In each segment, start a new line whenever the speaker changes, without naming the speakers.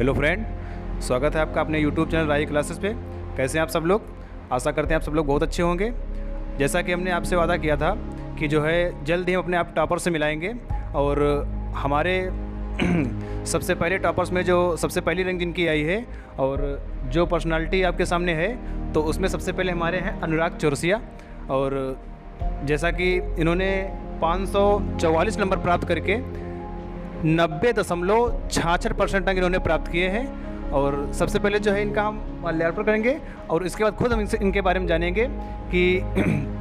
Hello friend, स्वागत है आपका अपने यूट्यूब चैनल राही क्लासेस पे। कैसे हैं आप सब लोग? आशा करते हैं आप सब लोग बहुत अच्छे होंगे। जैसा कि हमने आपसे वादा किया था कि जो है जल्द ही हम अपने आप टॉपर से मिलाएंगे और हमारे सबसे पहले टॉपर्स में जो सबसे पहली रैंक जिनकी आई है और जो पर्सनालिटी आपके सामने है, तो उसमें सबसे पहले हमारे हैं अनुराग चौरसिया। और जैसा कि इन्होंने 544 नंबर प्राप्त करके 90.66% अंक इन्होंने प्राप्त किए हैं। और सबसे पहले जो है इनका हम माल्यार्पण करेंगे और इसके बाद खुद हम इनके बारे में जानेंगे कि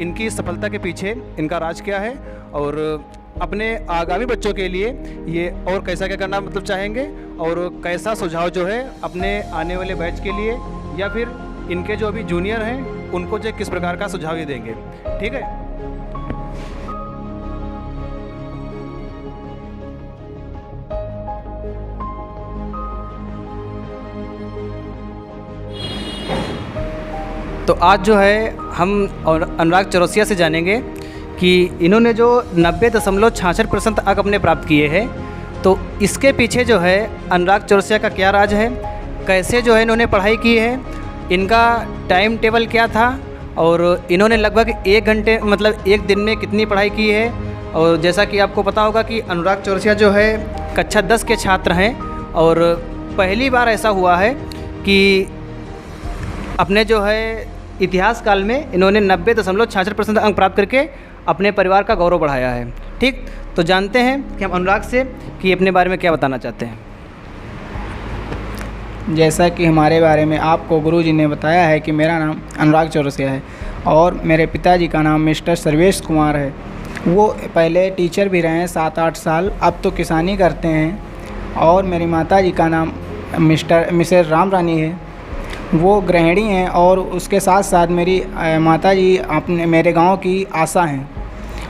इनकी सफलता के पीछे इनका राज क्या है और अपने आगामी बच्चों के लिए ये और कैसा क्या करना मतलब चाहेंगे और कैसा सुझाव जो है अपने आने वाले बैच के लिए या फिर इनके जो अभी जूनियर हैं उनको जो किस प्रकार का सुझाव ये देंगे। ठीक है। तो आज जो है हम अनुराग चौरसिया से जानेंगे कि इन्होंने जो 90.66% अंक अपने प्राप्त किए हैं, तो इसके पीछे जो है अनुराग चौरसिया का क्या राज है, कैसे जो है इन्होंने पढ़ाई की है, इनका टाइम टेबल क्या था और इन्होंने लगभग 1 घंटे मतलब 1 दिन में कितनी पढ़ाई की है। और जैसा कि आपको पता होगा कि अनुराग चौरसिया जो है कक्षा 10 के छात्र हैं और पहली बार ऐसा हुआ है कि अपने जो है इतिहास काल में इन्होंने 90.66% अंक प्राप्त करके अपने परिवार का गौरव बढ़ाया है। ठीक, तो जानते हैं कि हम अनुराग से कि अपने बारे में क्या बताना चाहते हैं।
जैसा कि हमारे बारे में आपको गुरुजी ने बताया है कि मेरा नाम अनुराग चौरसिया है और मेरे पिताजी का नाम मिस्टर सर्वेश कुमार है। वो पहले टीचर भी रहे हैं 7-8 साल, अब तो किसानी करते हैं। और मेरी माताजी का नाम मिसेस राम रानी है, वो गृहिणी हैं। और उसके साथ साथ मेरी माताजी अपने मेरे गांव की आशा हैं,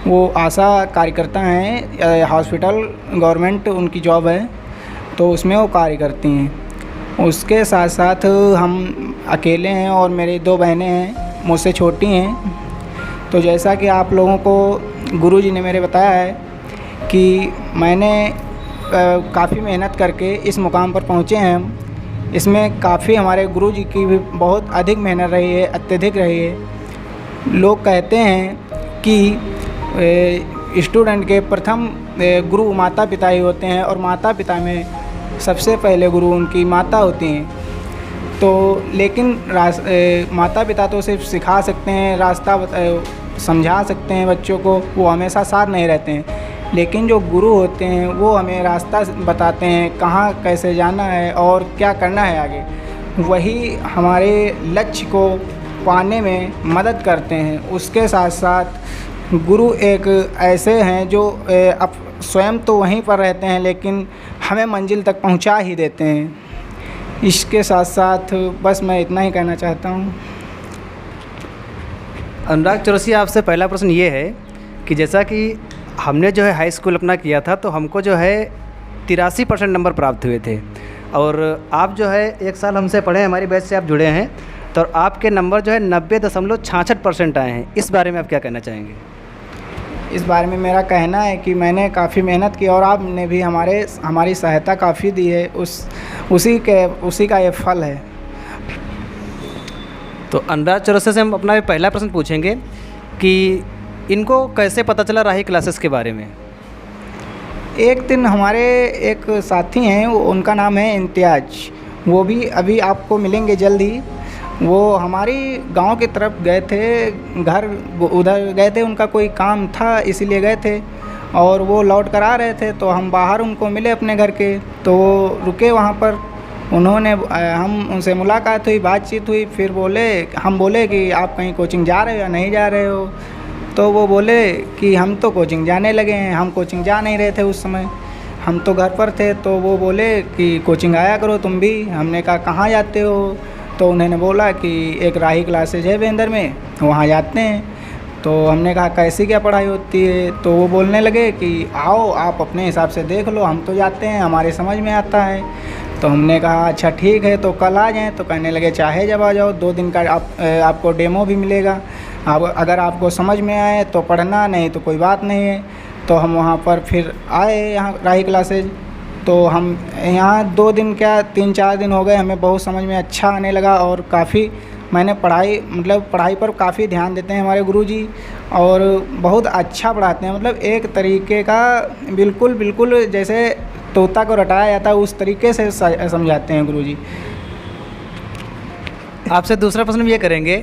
वो आशा कार्यकर्ता हैं। हॉस्पिटल गवर्नमेंट उनकी जॉब है, तो उसमें वो कार्य करती हैं। उसके साथ साथ हम अकेले हैं और मेरी 2 बहनें हैं, मुझसे छोटी हैं। तो जैसा कि आप लोगों को गुरुजी ने मेरे बताया है कि मैंने काफ़ी मेहनत करके इस मुकाम पर पहुँचे हैं हम। इसमें काफ़ी हमारे गुरुजी की भी बहुत अधिक मेहनत रही है, अत्यधिक रही है। लोग कहते हैं कि स्टूडेंट के प्रथम गुरु माता पिता ही होते हैं और माता पिता में सबसे पहले गुरु उनकी माता होती हैं। तो लेकिन माता पिता तो सिर्फ सिखा सकते हैं, रास्ता समझा सकते हैं बच्चों को, वो हमेशा साथ नहीं रहते हैं। लेकिन जो गुरु होते हैं वो हमें रास्ता बताते हैं, कहाँ कैसे जाना है और क्या करना है आगे। वही हमारे लक्ष्य को पाने में मदद करते हैं। उसके साथ साथ गुरु एक ऐसे हैं जो अब स्वयं तो वहीं पर रहते हैं लेकिन हमें मंजिल तक पहुंचा ही देते हैं। इसके साथ साथ बस मैं इतना ही कहना चाहता हूं।
अनुराग चौरसिया, आपसे पहला प्रश्न ये है कि जैसा कि हमने जो है हाई स्कूल अपना किया था तो हमको जो है 83% नंबर प्राप्त हुए थे और आप जो है 1 साल हमसे पढ़े, हमारी बैच से आप जुड़े हैं, तो आपके नंबर जो है 90.66% आए हैं। इस बारे में आप क्या कहना चाहेंगे?
इस बारे में मेरा कहना है कि मैंने काफ़ी मेहनत की और आपने भी हमारी सहायता काफ़ी दी है, उसी का ये फल है।
तो अनुराग चौरसिया से हम अपना पहला प्रश्न पूछेंगे कि इनको कैसे पता चला राही क्लासेस के बारे में?
एक दिन हमारे एक साथी हैं, उनका नाम है इम्तियाज, वो भी अभी आपको मिलेंगे जल्द ही। वो हमारी गांव की तरफ गए थे, घर उधर गए थे, उनका कोई काम था इसीलिए गए थे और वो लौट कर आ रहे थे। तो हम बाहर उनको मिले अपने घर के, तो वो रुके वहाँ पर। हम उनसे मुलाकात हुई, बातचीत हुई। फिर हम बोले कि आप कहीं कोचिंग जा रहे हो या नहीं जा रहे हो? तो वो बोले कि हम तो कोचिंग जाने लगे हैं। हम कोचिंग जा नहीं रहे थे उस समय, हम तो घर पर थे। तो वो बोले कि कोचिंग आया करो तुम भी। हमने कहा कहाँ जाते हो? तो उन्होंने बोला कि एक राही क्लासेज है बेंदर में, वहाँ जाते हैं। तो हमने कहा कैसी क्या पढ़ाई होती है? तो वो बोलने लगे कि आओ आप अपने हिसाब से देख लो, हम तो जाते हैं, हमारे समझ में आता है। तो हमने कहा अच्छा ठीक है, तो कल आ जाएँ। तो कहने लगे चाहे जब आ जाओ, 2 दिन का आपको डेमो भी मिलेगा। अगर आपको समझ में आए तो पढ़ना, नहीं तो कोई बात नहीं है। तो हम वहाँ पर फिर आए यहाँ राही क्लासेज। तो तो हम यहाँ 2 दिन क्या 3-4 दिन हो गए, हमें बहुत समझ में अच्छा आने लगा और काफ़ी मैंने पढ़ाई पर काफ़ी ध्यान देते हैं हमारे गुरुजी और बहुत अच्छा पढ़ाते हैं। मतलब एक तरीके का बिल्कुल जैसे तोता को रटाया जाता है उस तरीके से समझाते हैं गुरुजी।
आपसे दूसरा प्रश्न हम ये करेंगे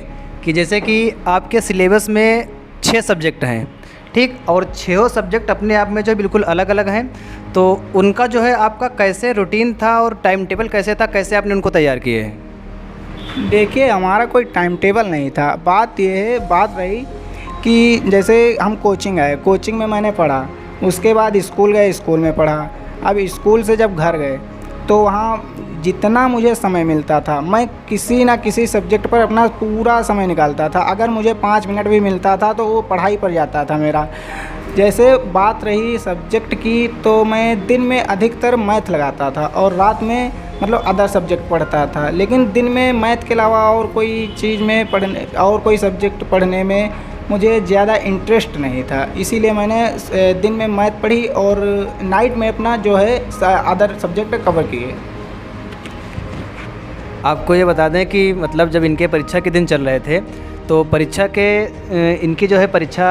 कि जैसे कि आपके सिलेबस में 6 सब्जेक्ट हैं, ठीक, और 6 सब्जेक्ट अपने आप में जो बिल्कुल अलग अलग हैं, तो उनका जो है आपका कैसे रूटीन था और टाइम टेबल कैसे था, कैसे आपने उनको तैयार किए हैं?
देखिए हमारा कोई टाइम टेबल नहीं था। बात रही कि जैसे हम कोचिंग आए, कोचिंग में मैंने पढ़ा, उसके बाद स्कूल गए, स्कूल में पढ़ा। अब स्कूल से जब घर गए तो वहाँ जितना मुझे समय मिलता था मैं किसी ना किसी सब्जेक्ट पर अपना पूरा समय निकालता था। अगर मुझे 5 मिनट भी मिलता था तो वो पढ़ाई पर जाता था मेरा। जैसे बात रही सब्जेक्ट की तो मैं दिन में अधिकतर मैथ लगाता था और रात में मतलब अदर सब्जेक्ट पढ़ता था, लेकिन दिन में मैथ के अलावा और कोई चीज़ में पढ़ने और कोई सब्जेक्ट पढ़ने में मुझे ज़्यादा इंटरेस्ट नहीं था। इसीलिए मैंने दिन में मैथ पढ़ी और नाइट में अपना जो है अदर सब्जेक्ट कवर किए।
आपको ये बता दें कि मतलब जब इनके परीक्षा के दिन चल रहे थे तो इनकी जो है परीक्षा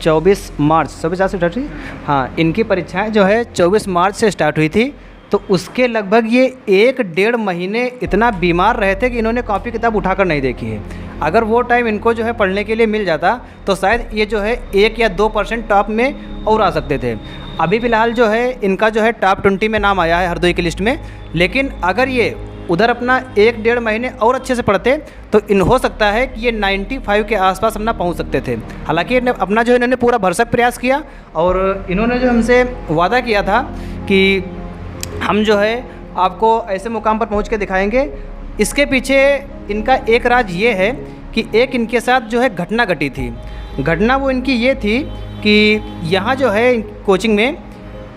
24 मार्च से स्टार्ट हुई। हाँ, इनकी परीक्षाएं जो है 24 मार्च से स्टार्ट हुई थी। तो उसके लगभग ये 1-1.5 महीने इतना बीमार रहे थे कि इन्होंने कॉपी किताब उठाकर नहीं देखी है। अगर वो टाइम इनको जो है पढ़ने के लिए मिल जाता तो शायद ये जो है 1 या 2% टॉप में और आ सकते थे। अभी फ़िलहाल जो है इनका जो है टॉप 20 में नाम आया है हरदोई की लिस्ट में, लेकिन अगर ये उधर अपना 1-1.5 महीने और अच्छे से पढ़ते तो हो सकता है कि ये 95 के आसपास अपना पहुंच सकते थे। हालांकि अपना जो इन्होंने पूरा भरसक प्रयास किया और इन्होंने जो हमसे वादा किया था कि हम जो है आपको ऐसे मुकाम पर पहुंच के दिखाएंगे। इसके पीछे इनका एक राज ये है कि एक इनके साथ जो है घटना घटी थी। घटना वो इनकी ये थी कि यहाँ जो है कोचिंग में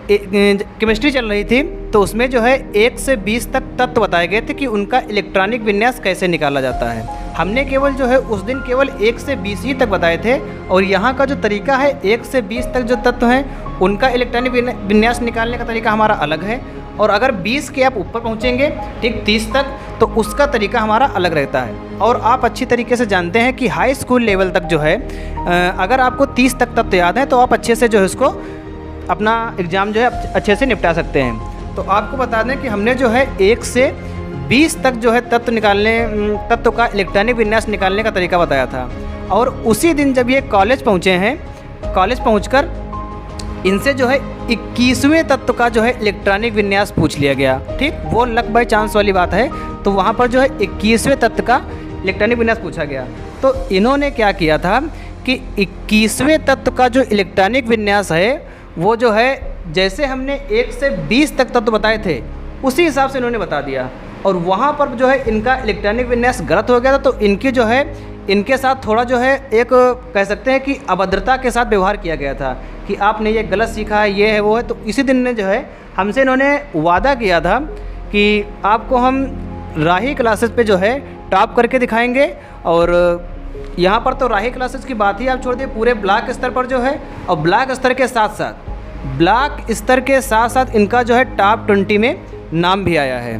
केमिस्ट्री चल रही थी, तो उसमें जो है 1 से 20 तक तत्व बताए गए थे कि उनका इलेक्ट्रॉनिक विन्यास कैसे निकाला जाता है। हमने केवल जो है उस दिन केवल 1 से 20 ही तक बताए थे और यहाँ का जो तरीका है 1 से 20 तक जो तत्व हैं उनका इलेक्ट्रॉनिक विन्यास निकालने का तरीका हमारा अलग है। और अगर 20 के आप ऊपर पहुँचेंगे, ठीक 30 तक, तो उसका तरीका हमारा अलग रहता है। और आप अच्छी तरीके से जानते हैं कि हाई स्कूल लेवल तक जो है अगर आपको 30 तक तत्व याद है तो आप अच्छे से जो है उसको अपना एग्ज़ाम जो है अच्छे से निपटा सकते हैं। तो आपको बता दें कि हमने जो है 1 से 20 तक जो है तत्व का इलेक्ट्रॉनिक विन्यास निकालने का तरीका बताया था। और उसी दिन जब ये कॉलेज पहुँचे हैं, कॉलेज पहुँचकर इनसे जो है 21वें तत्व का जो है इलेक्ट्रॉनिक विन्यास पूछ लिया गया। ठीक, वो लक बाय चांस वाली बात है। तो वहाँ पर जो है 21वें तत्व का इलेक्ट्रॉनिक विन्यास पूछा गया। तो इन्होंने क्या किया था कि 21वें तत्व का जो इलेक्ट्रॉनिक विन्यास है वो जो है जैसे हमने 1 से 20 तक तत्व बताए थे उसी हिसाब से इन्होंने बता दिया। और वहाँ पर जो है इनका इलेक्ट्रॉनिक विन्यास गलत हो गया था। तो इनकी जो है इनके साथ थोड़ा जो है एक कह सकते हैं कि अभद्रता के साथ व्यवहार किया गया था कि आपने ये गलत सीखा है, ये है वो है। तो इसी दिन ने जो है हमसे इन्होंने वादा किया था कि आपको हम राही क्लासेस पे जो है टॉप करके दिखाएंगे। और यहाँ पर तो राही क्लासेस की बात ही आप छोड़ दिए, पूरे ब्लॉक स्तर पर जो है और ब्लॉक स्तर के साथ साथ इनका जो है टॉप 20 में नाम भी आया है।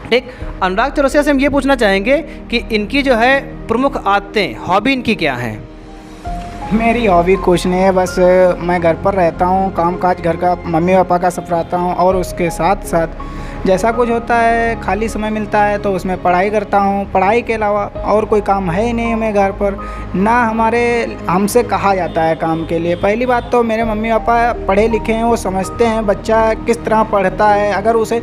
ठीक, अनुराग चौरसिया से हम ये पूछना चाहेंगे कि इनकी जो है प्रमुख आदतें, हॉबी इनकी क्या हैं?
मेरी हॉबी कुछ नहीं है, बस मैं घर पर रहता हूँ, कामकाज घर का मम्मी पापा का सब रहता हूँ और उसके साथ साथ जैसा कुछ होता है खाली समय मिलता है तो उसमें पढ़ाई करता हूँ। पढ़ाई के अलावा और कोई काम है ही नहीं हमें घर पर, ना हमसे कहा जाता है काम के लिए। पहली बात तो मेरे मम्मी पापा पढ़े लिखे हैं, वो समझते हैं बच्चा किस तरह पढ़ता है। अगर उसे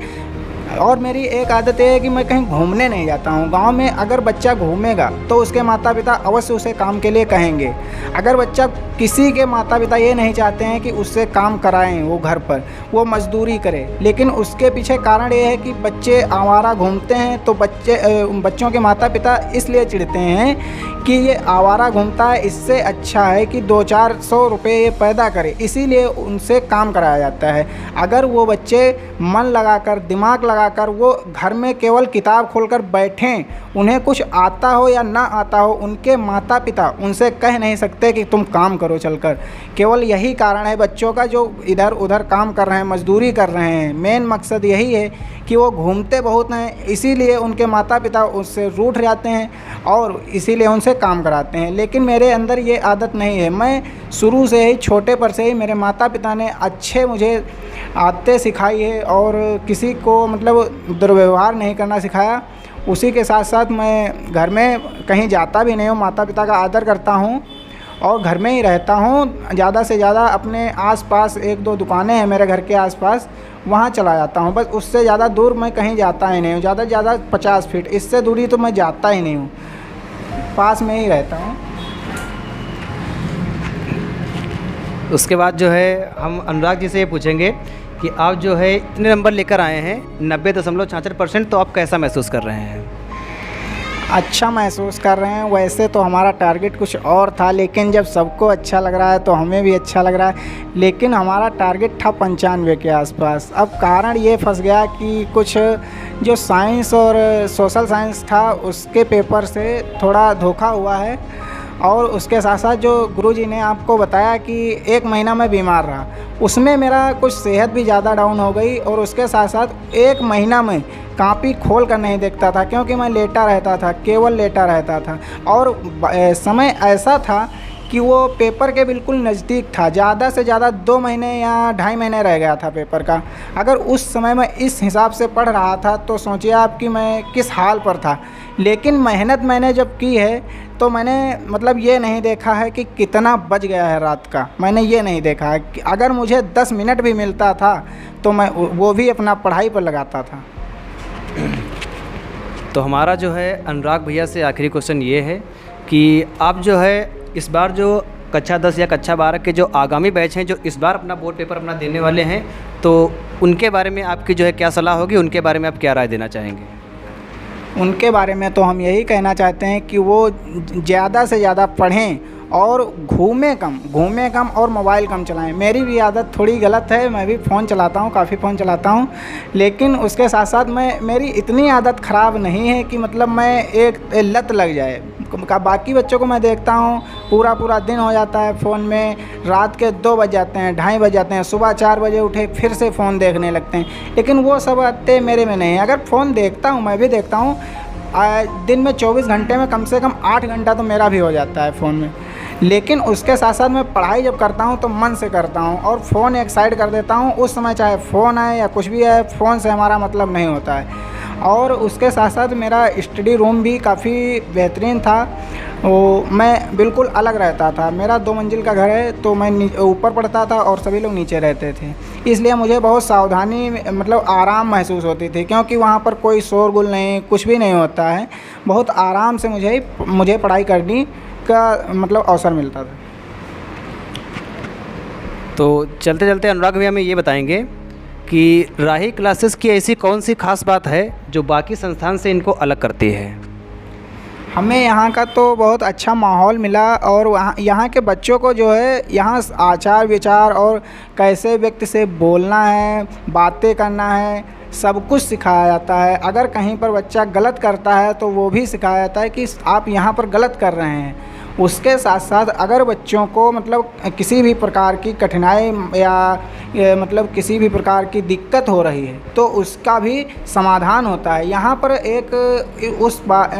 और मेरी एक आदत है कि मैं कहीं घूमने नहीं जाता हूँ। गांव में अगर बच्चा घूमेगा तो उसके माता पिता अवश्य उसे काम के लिए कहेंगे। अगर बच्चा किसी के माता पिता ये नहीं चाहते हैं कि उससे काम कराएं, वो घर पर वो मजदूरी करे, लेकिन उसके पीछे कारण ये है कि बच्चे आवारा घूमते हैं। तो बच्चों के माता पिता इसलिए चिढ़ते हैं कि ये आवारा घूमता है, इससे अच्छा है कि 200-400 रुपये ये पैदा करे, इसीलिए उनसे काम कराया जाता है। अगर वो बच्चे मन लगाकर, दिमाग लगाकर वो घर में केवल किताब खोलकर बैठें, उन्हें कुछ आता हो या ना आता हो, उनके माता पिता उनसे कह नहीं सकते कि तुम काम करो चलकर। केवल यही कारण है बच्चों का जो इधर उधर काम कर रहे हैं, मजदूरी कर रहे हैं। मेन मकसद यही है कि वो घूमते बहुत हैं, इसीलिए उनके माता पिता उससे रूठ जाते हैं और इसीलिए उनसे काम कराते हैं। लेकिन मेरे अंदर ये आदत नहीं है। मैं शुरू से ही, छोटे पर से ही मेरे माता पिता ने अच्छे मुझे आदतें सिखाई है और किसी को मतलब दुर्व्यवहार नहीं करना सिखाया। उसी के साथ साथ मैं घर में कहीं जाता भी नहीं हूँ, माता पिता का आदर करता हूँ और घर में ही रहता हूँ। ज़्यादा से ज़्यादा अपने आसपास 1-2 दुकानें हैं मेरे घर के आसपास, वहाँ चला जाता हूँ। बस उससे ज़्यादा दूर मैं कहीं जाता ही नहीं हूँ। ज़्यादा से ज़्यादा 50 फीट, इससे दूरी तो मैं जाता ही नहीं हूँ, पास में ही रहता हूँ।
उसके बाद जो है हम अनुराग जी से ये पूछेंगे कि आप जो है इतने नंबर लेकर आए हैं 90.66%, तो आप कैसा महसूस कर रहे हैं?
अच्छा महसूस कर रहे हैं। वैसे तो हमारा टारगेट कुछ और था, लेकिन जब सबको अच्छा लग रहा है तो हमें भी अच्छा लग रहा है। लेकिन हमारा टारगेट था 95 के आसपास। अब कारण ये फंस गया कि कुछ जो साइंस और सोशल साइंस था उसके पेपर से थोड़ा धोखा हुआ है। और उसके साथ साथ जो गुरुजी ने आपको बताया कि 1 महीना मैं बीमार रहा, उसमें मेरा कुछ सेहत भी ज़्यादा डाउन हो गई। और उसके साथ साथ 1 महीना में कॉपी खोल कर नहीं देखता था, क्योंकि मैं लेटा रहता था, केवल लेटा रहता था। और समय ऐसा था कि वो पेपर के बिल्कुल नज़दीक था, ज़्यादा से ज़्यादा 2 महीने या 2.5 महीने रह गया था पेपर का। अगर उस समय मैं इस हिसाब से पढ़ रहा था तो सोचिए आप कि मैं किस हाल पर था। लेकिन मेहनत मैंने जब की है तो मैंने मतलब ये नहीं देखा है कि कितना बच गया है रात का, मैंने ये नहीं देखा है कि अगर मुझे 10 मिनट भी मिलता था तो मैं वो भी अपना पढ़ाई पर लगाता था।
तो हमारा जो है अनुराग भैया से आखिरी क्वेश्चन ये है कि आप जो है इस बार जो कक्षा 10 या कक्षा 12 के जो आगामी बैच हैं, जो इस बार अपना बोर्ड पेपर अपना देने वाले हैं, तो उनके बारे में आपकी जो है क्या सलाह होगी, उनके बारे में आप क्या राय देना चाहेंगे?
उनके बारे में तो हम यही कहना चाहते हैं कि वो ज़्यादा से ज़्यादा पढ़ें और घूमें कम और मोबाइल कम चलाएं। मेरी भी आदत थोड़ी गलत है, मैं भी फ़ोन चलाता हूँ, काफ़ी फ़ोन चलाता हूँ। लेकिन उसके साथ साथ मेरी इतनी आदत ख़राब नहीं है कि मतलब मैं एक लत लग जाए। बाकी बच्चों को मैं देखता हूँ पूरा दिन हो जाता है फ़ोन में, रात के 2 बज जाते हैं, 2:30 बज जाते हैं, सुबह 4 बजे उठे फिर से फ़ोन देखने लगते हैं। लेकिन वो सब आदतें मेरे में नहीं है। अगर फ़ोन देखता हूँ, मैं भी देखता हूँ, दिन में 24 घंटे में कम से कम 8 घंटा तो मेरा भी हो जाता है फ़ोन में। लेकिन उसके साथ साथ मैं पढ़ाई जब करता हूँ तो मन से करता हूँ और फ़ोन एक साइड कर देता हूँ। उस समय चाहे फ़ोन आए या कुछ भी आए, फ़ोन से हमारा मतलब नहीं होता है। और उसके साथ साथ मेरा स्टडी रूम भी काफ़ी बेहतरीन था, वो मैं बिल्कुल अलग रहता था। मेरा 2 मंजिल का घर है, तो मैं ऊपर पढ़ता था और सभी लोग नीचे रहते थे, इसलिए मुझे बहुत सावधानी मतलब आराम महसूस होती थी, क्योंकि वहाँ पर कोई शोरगुल नहीं, कुछ भी नहीं होता है। बहुत आराम से मुझे पढ़ाई करने का मतलब अवसर मिलता था।
तो चलते चलते अनुराग भैया हमें ये बताएंगे कि राही क्लासेस की ऐसी कौन सी खास बात है जो बाकी संस्थान से इनको अलग करती है?
हमें यहाँ का तो बहुत अच्छा माहौल मिला और यहाँ के बच्चों को जो है यहाँ आचार विचार और कैसे व्यक्ति से बोलना है, बातें करना है, सब कुछ सिखाया जाता है। अगर कहीं पर बच्चा गलत करता है तो वो भी सिखाया जाता है कि आप यहाँ पर गलत कर रहे हैं। उसके साथ साथ अगर बच्चों को मतलब किसी भी प्रकार की कठिनाई या मतलब किसी भी प्रकार की दिक्कत हो रही है तो उसका भी समाधान होता है। यहाँ पर एक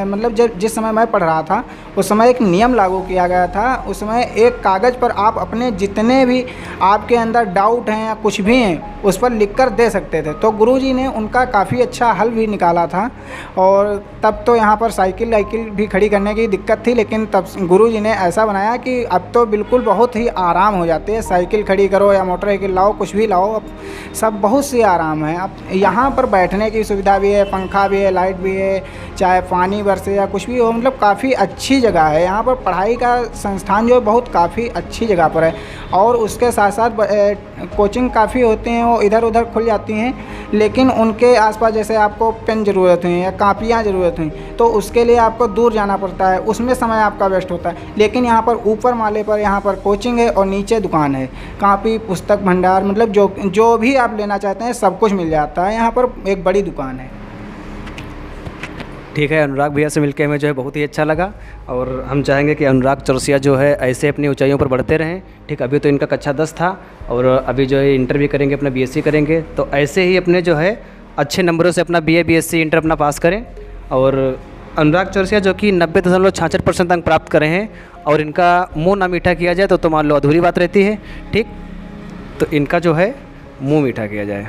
मतलब जिस समय मैं पढ़ रहा था उस समय एक नियम लागू किया गया था। उस समय एक कागज़ पर आप अपने जितने भी आपके अंदर डाउट हैं या कुछ भी हैं उस पर लिख कर दे सकते थे। तो गुरुजी ने उनका काफ़ी अच्छा हल भी निकाला था। और तब तो यहाँ पर साइकिल भी खड़ी करने की दिक्कत थी, लेकिन तब गुरुजी ने ऐसा बनाया कि अब तो बिल्कुल बहुत ही आराम हो जाते हैं। साइकिल खड़ी करो या मोटरसाइकिल लाओ, कुछ भी लाओ, अब सब बहुत से आराम है। अब यहाँ पर बैठने की सुविधा भी है, पंखा भी है, लाइट भी है, चाहे पानी बरसे या कुछ भी हो, मतलब काफ़ी अच्छी जगह है। यहाँ पर पढ़ाई का संस्थान जो है बहुत काफ़ी अच्छी जगह पर है। और उसके साथ साथ कोचिंग काफ़ी होते हैं, वो इधर उधर खुल जाती हैं, लेकिन उनके आसपास जैसे आपको पेन ज़रूरत है या कापियाँ ज़रूरत हैं तो उसके लिए आपको दूर जाना पड़ता है, उसमें समय आपका वेस्ट होता है। लेकिन यहाँ पर ऊपर माले पर यहाँ पर कोचिंग है और नीचे दुकान है, कापी पुस्तक भंडार, मतलब जो भी आप लेना चाहते हैं सब कुछ मिल जाता है। यहाँ पर एक बड़ी दुकान है।
ठीक है, अनुराग भैया से मिलकर हमें जो है बहुत ही अच्छा लगा और हम चाहेंगे कि अनुराग चौरसिया जो है ऐसे अपनी ऊंचाइयों पर बढ़ते रहें। ठीक, अभी तो इनका कक्षा 10 था और अभी जो है इंटर भी करेंगे, अपना बीएससी करेंगे, तो ऐसे ही अपने जो है अच्छे नंबरों से अपना बीए बीएससी इंटर अपना पास करें। और अनुराग चौरसिया जो कि 90.66% अंक प्राप्त करे हैं और इनका मुँह ना मीठा किया जाए तो मान लो अधूरी बात रहती है। ठीक, तो इनका जो है मुँह मीठा किया जाए।